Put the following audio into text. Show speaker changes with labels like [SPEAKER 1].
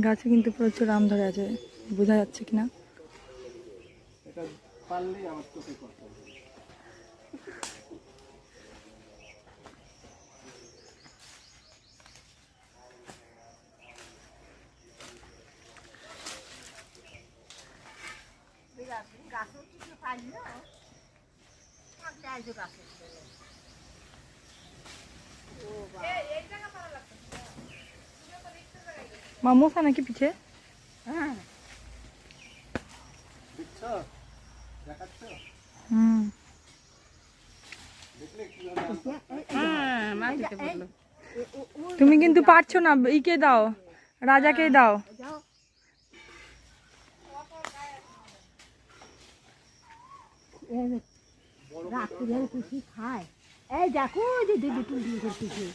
[SPEAKER 1] গাছে কিন্তু প্রচুর আম ধরে আছে, বোঝা যাচ্ছে কিনা।
[SPEAKER 2] এটা পারলেই আমার চোখে কষ্ট হবে।
[SPEAKER 1] মামুসা নাকি পিছে?
[SPEAKER 2] হ্যাঁ দেখছো, দেখাচ্ছ,
[SPEAKER 1] হুম।
[SPEAKER 2] দেখলে কিভাবে
[SPEAKER 1] তুমি কিন্তু পারছো না, ইকে দাও, রাজাকে দাও।
[SPEAKER 3] রাত্রে খুশি খায়। এই দেখো যে দুটো করতেছে।